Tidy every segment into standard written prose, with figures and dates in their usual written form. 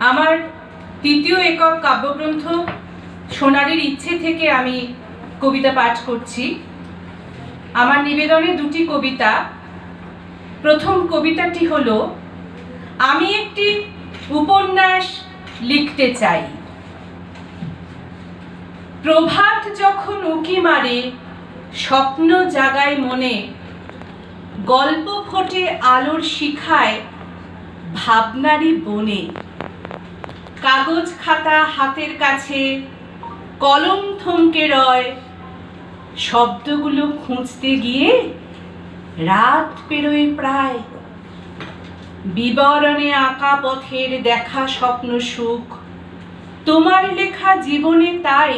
আমার তৃতীয় একক কাব্যগ্রন্থ সোনারের ইচ্ছে থেকে আমি কবিতা পাঠ করছি। আমার নিবেদনে দুটি কবিতা। প্রথম কবিতাটি হলো, আমি একটি উপন্যাস লিখতে চাই। প্রভাত যখন উঁকি মারে, স্বপ্ন জাগায় মনে, গল্প ফোটে আলোর শিখায় ভাবনারই বনে। কাগজ খাতা হাতের কাছে, কলম থমকে রয়, শব্দগুলো খুঁজতে গিয়ে রাত পেরোয় প্রায়। বিবরণে আঁকা পথের দেখা স্বপ্ন সুখ, তোমার লেখা জীবনে তাই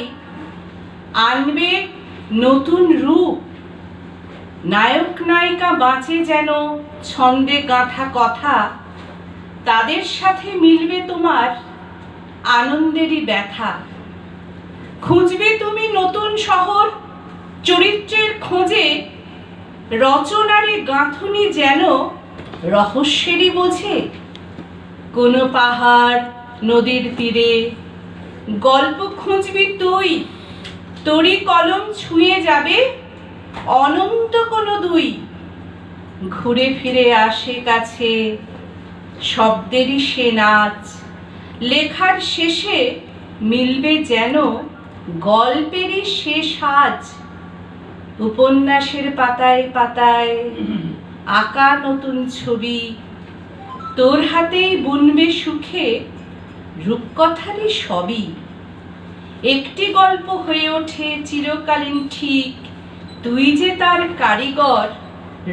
আনবে নতুন রূপ। নায়ক নায়িকা বাঁচে যেন ছন্দে গাঁথা কথা, তাদের সাথে মিলবে তোমার আনন্দেরই ব্যথা। খুঁজবে তুমি নতুন শহর চরিত্রের খোঁজে, রচনারে গাঁথুনি যেন রহস্যেরই বোঝে। কোনো পাহাড় নদীর তীরে গল্প খুঁজবি তুই, তোরই কলম ছুঁয়ে যাবে অনন্ত কোনো দুই। ঘুরে ফিরে আসে কাছে শব্দেরই সে নাচ, লেখার শেষে মিলবে যেন গল্পেরই সে সাজ। উপন্যাসের পাতায় পাতায় আঁকা নতুন ছবি, তোর হাতেই বুনবে সুখে রূপকথারই সবই। একটি গল্প হয়ে ওঠে চিরকালীন ঠিক, তুই যে তার কারিগর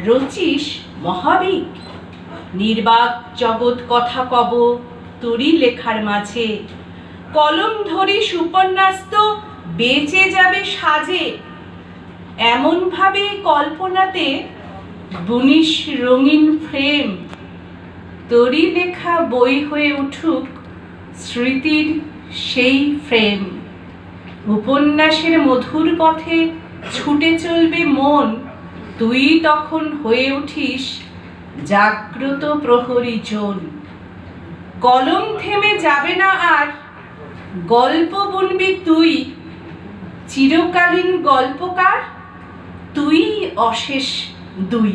রচিস মহাবিক। নির্বাক জগৎ কথা কব তোরই লেখার মাঝে, কলম ধরিস উপন্যাস তো বেঁচে যাবে সাজে। এমন ভাবে কল্পনাতে বুনিস রঙিন ফ্রেম, তোরই লেখা বই হয়ে উঠুক স্মৃতির সেই ফ্রেম। উপন্যাসের মধুর পথে ছুটে চলবে মন, তুই তখন হয়ে উঠিস জাগ্রত প্রহরী জন। কলম থেমে যাবে না আর, গল্প বুনবি তুই, চিরকালীন গল্পকার তুই অশেষ দুই।